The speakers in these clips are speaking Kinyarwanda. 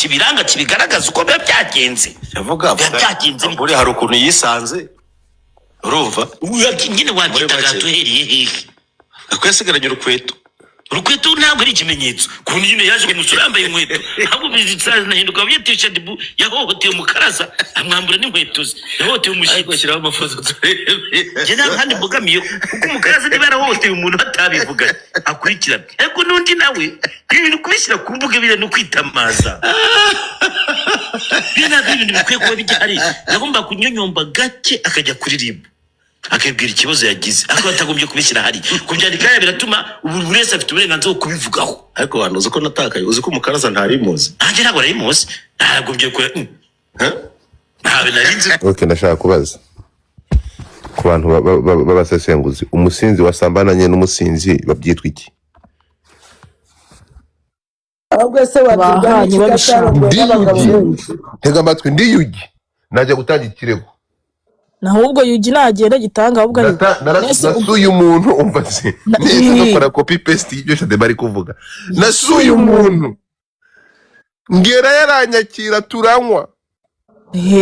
kibiranga kibigaragaza uko biba byagenze yavuga byagenze muri hari ukuntu yisanze urumva nyine wagitaga tuhereye hehe akwesigaranye urukweto ntabwo ari ikimenyetso kuntu nyine yaje kumusura yambaye inkweto ahubwo bizanahinduka byetisha dibu yahohoteye umukaraza amwambura n'inkweto ze yahohoteye umushyitsi ashyiraho amafoto turebe je nta handi mbogamiye kuko umukaraza niba yarahohoteye umuntu batabivuga akurikirana ariko n'undi nawe ibintu kubishyira ku mbuga bire no kwitamaza bina ibintu bikwiye kuba bijyari yagomba kunyonyomba gake akajya kuririmba akabwira ikibazo yagize ariko atagombye kubishyira hari kubyandika biratuma buri wese afite uburenganzira bwo kubivugaho ariko abantu uzi ko natakaye uzi ko umukaraza ntarimuzi nanjye ntabwo narimuzi ntagombye ko ntabe narinzi okay ndashaka kubaza ku bantu babasesenguzi umusinzi wasambananye n'umusinzi babyitwa iki ahubwo se wabyiganye babishaka tega amatwi ndi yugi najya gutanga ikirego nahubwo yugi nagenda gitanga ahubwo nasuye umuntu umva se neza gukora copy paste y'ibyo Shade bari kuvuga nasuye umuntu ngera yaranyakira turanywa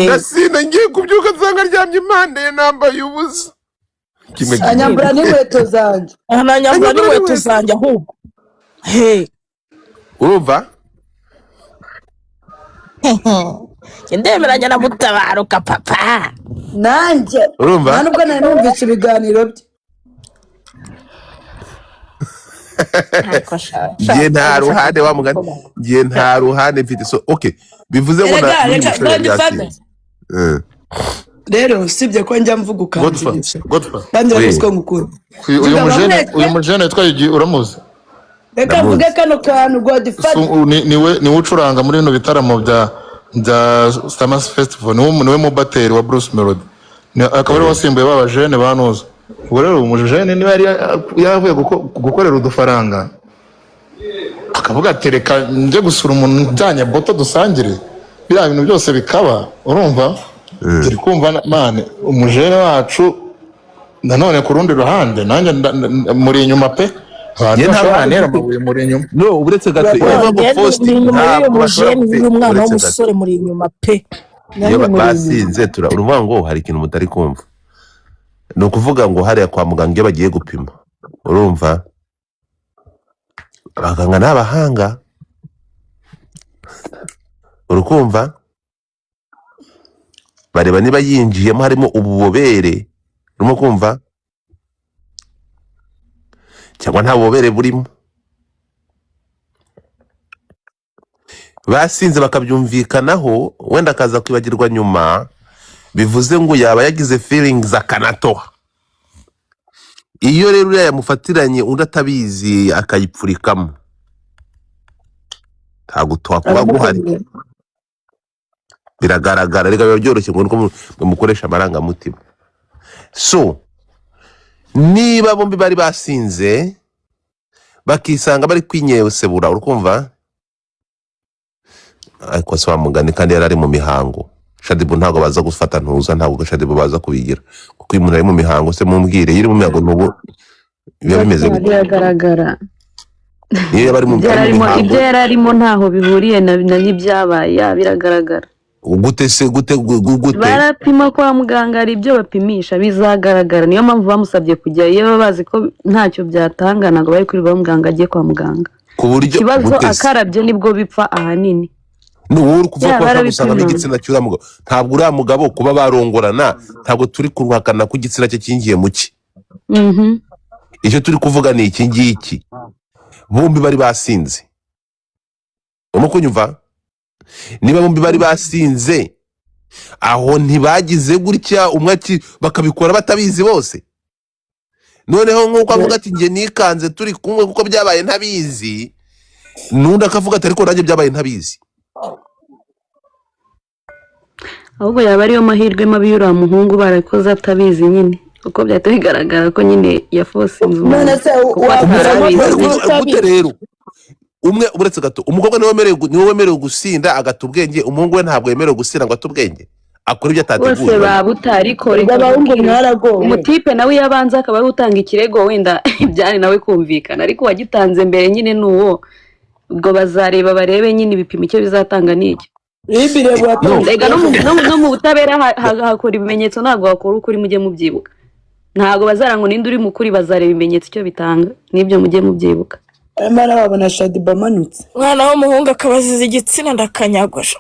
nasina ngiye kubyuka nsanga ryamye impande ye nambaye ubusa anyambura n'inkweto zanjye ananyambura n'inkweto zanjye ahubwo urumva ndemeranya na Mutabaruka papa nanjye urumva nubwo nari numvise ibiganiro bye ngiye nta ruhande wa mugani ngiye nta ruhande mfite so okay bivuze ngo rero usibye ko njya mvuga ukanzirisha kandi urabizi ko ngukunda uyu mujene yitwa Yugi uramuzi reka mvuge kano kantu Godfather niwe ucuranga muri bino bitaramo bya Stamas Festival niwe mu bateri wa Bruce Melody akaba ari wasimbuye babajene banuza ubwo rero umujene niba yari yavuye gukorera udufaranga akavuga atereka nje gusura umuntu njyanye boto dusangire biriya bintu byose bikaba urumva turi kumva mane umujene wacu nanone ku rundi ruhande nanjye muri inyuma pe no uretse gato umwana w'umusore muri inyuma pe basinze urumva ngo hari ikintu mutari kumva ni ukuvuga ngo hariya kwa muganga iyo bagiye gupima urumva abaganga n'abahanga urukumva bareba niba yinjiyemo harimo ububobere urimo kumva cyangwa nta bubobere burimo basinze bakabyumvikanaho wenda akaza kwibagirwa nyuma bivuze ngo yaba yagize feelings akanatoha iyo rero uriya yamufatiranye undi atabizi akayipfurikamo ntabwo twakuba guhari biragaragara reka biba byoroshye ngo nuko mukoresha amarangamutima so niba bombi bari basinze bakisanga bari kwinyewesebura urukumva ariko se wamugani kandi yari ari mu mihango Shadibu ntabwo baza gufata ntuza ntabwo Shadibu baza kubigira kuko uyu muntu ari mu mihango se mumbwire yiri mu mihango n'ubu biba bimeze biragaragara iyo bari mu mihango ibyo yari arimo ntaho bihuriye na n'ibyabaye biragaragara gute barapima kwa muganga ari ibyo bapimisha bizagaragara niyo mpamvu bamusabye kujya iyo bazi ko ntacyo byatanga ntabwo bari kuri muganga agiye kwa muganga ku buryo ikibazo akarabye nibwo bipfa ahanini n'ubu kuva kwa gusanga n'igitsina cy'ura mugabo ntabwo uriya mugabo kuba barongorana ntabwo turi kuruhakana ko igitsina cye kingiye muki icyo turi kuvuga ni iki ngiki bombi bari basinze urimo kunyumva niba bombi bari basinze aho ntibagize gutya umwe bakabikora batabizi bose noneho nk'uko avuga ati nge nikanze turi kumwe kuko byabaye ntabizi n'undi akavuga ati ariko nanjye byabaye ntabizi ahubwo yaba ariyo mahirwe mabi y'uriya muhungu barakoze atabizi nyine kuko byahita bigaragara ko nyine yafosinze none se gute rero umwe uretse gato umukobwa niwe wemerewe gusinda agata ubwenge umuhungu we ntabwo yemerewe gusinda ngo ate ubwenge akora ibyo atateguye bose babutarikora umutipe nawe yabanza akaba ari utanga ikirego wenda ibyari nawe kumvikana ariko wagitanze mbere nyine nuwo ubwo bazareba barebe nyine ibipimo icyo bizatanga n'iki. Rega no mu butabera hakora ibimenyetso ntabwo hakora ukuri mujye mubyibuka. Ntabwo bazaranga ninde uri mukuri bazareba ibimenyetso icyo bitanga nibyo mujye mubyibuka. Mara babona Shadiba manutse. Mwana w'umuhungu akabaziza igitsina ndakanyagosha.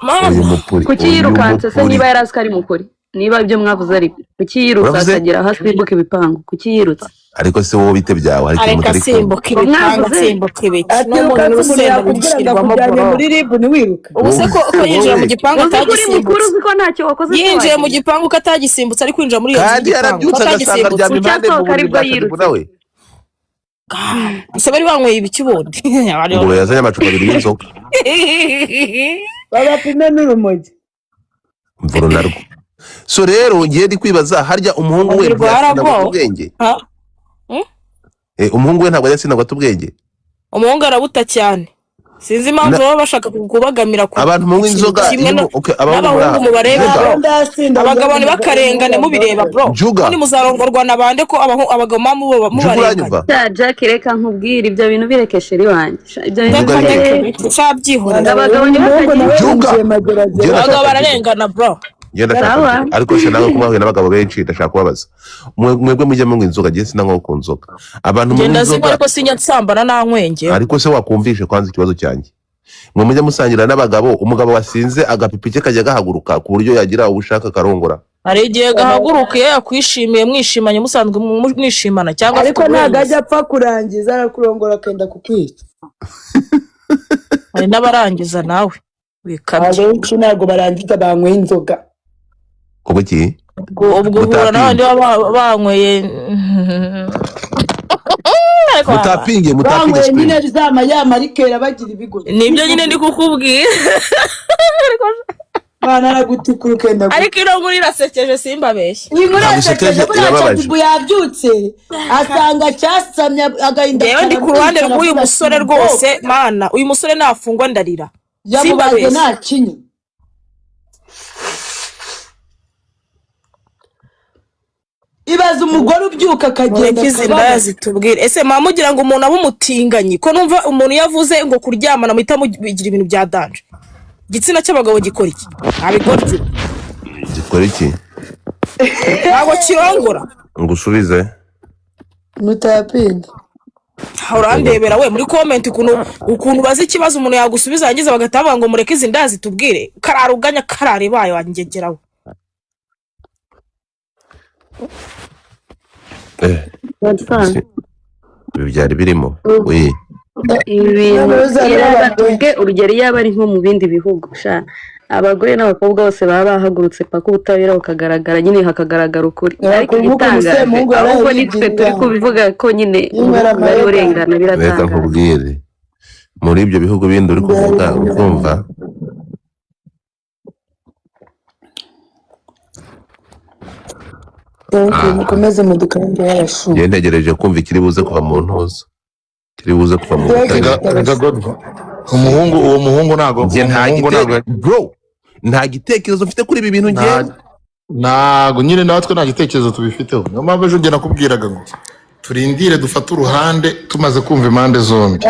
Kuki yirukanse se niba yarazi ari mukuri? Niba ibyo mwavuze ari kuki yiruka akagira hasi bibuka ibipangu? Kuki yirutse? Ariko se wowe bite byawe hari ikintu mutari simbuka ibiki no mu rusenda bishirwamo muri ribu ni wiruka. Ubuse ko yinjira mu gipangu atagisimbutse. Yinjiye mu gipangu katagisimbutse ari kwinjira muri iyo gipangu. Kandi yarabyutse agasanga ryamye impande mu buriri nawe. Se bari banyweye ibiki bundi. Ngo yazanye amacupa abiri y'inzoga. Babapime n'urumogi. Mvuro narwo. So rero ngiye ndi kwibaza harya umuhungu we ntabwo ubwenge. Umuhungu we ntabwo yasinagwa tubwenge. Umuhungu arabuta cyane. Sinzi impamvu baba bashaka kubagamira ku abantu mu inzoga abahungu mu barebe abagabo ni bakarengane mubireba bro. Ni muzarongorwa nabande ko abagabo mubareba. Jack reka nkubwira ibyo bintu birekesheri wanje. Ibyo bintu cyabyihora. Abagabo ni abagabo bararengana bro. Ariko se nawe kubahuye n'abagabo benshi ndashaka kubabaza mwebwe mujye mu inzoga giye sinango ku nzoga abantu mu inzoga ariko sinya nsambana na nkwenge ariko se wakumvishe kwanza ikibazo cyanjye mwe mujye musangira n'abagabo umugabo wasinze agapipike kajya gahaguruka ku buryo yagira ubushaka karongora ari igihe gahaguruka yakwishimiye mwishimanye musanzwe mwishimana cyangwa ariko nagajya apfa kurangiza arakurongora kenda kukwica ari n'abarangiza nawe wikabye abenshi ntabwo barangiza banyweye inzoga kuki ubwo uhura n'abandi banyweye mutapinge nyine rizama yamarikera bagira ibigo nibyo nyine ndi kukubwira bana aragutikura ukenda ariko ino muri rasekeje simbabeshye iyi muri rasekeje Shadibu yabyutse asanga cyasamya agahinda yewe ndi ku ruhande rw'uyu musore rwose mana uyu musore nafungwa ndarira yamubaze nta kinyi ibaza umugore ubyuka akagenda kizinda zitubwire ese mugira ngo umuntu abumutinganye ko numva umuntu yavuze ngo kuryamana muhita mubigira ibintu bya danje igitsina cy'abagabo gikora iki abikora iki ntabwo kirongora ngo usubize mutapinda urandebera we muri comment ukuntu bazi ikibazo umuntu yagusubiza yangize bagatavuga ngo mureke izi ndazi tubwire kararuganya karare bayo wangegeraho byari birimo we urugero yaba ari nko mu bindi bihugu abagore n'abakobwa bose baba bahagurutse paka ubutabera bukagaragara nyine hakagaragara ukuri ariko igitangaje ahubwo nitwe turi kubivuga ko nyine bari urengana biratangaje reka nkubwire muri ibyo bihugu bindi uri kuvuga ukumva mukomeze mudukande yarashu ntegereje kumva ikiri buze kuva mu ntuza kiri buze kuva mu uwo muhungu ntago bro nta gitekerezo mfite kuri ibi bintu ngiye ntago nyine natwe nta gitekerezo tubifiteho niyo mpamvu ejo njye nakubwiraga ngo turindire dufate uruhande tumaze kumva impande zombi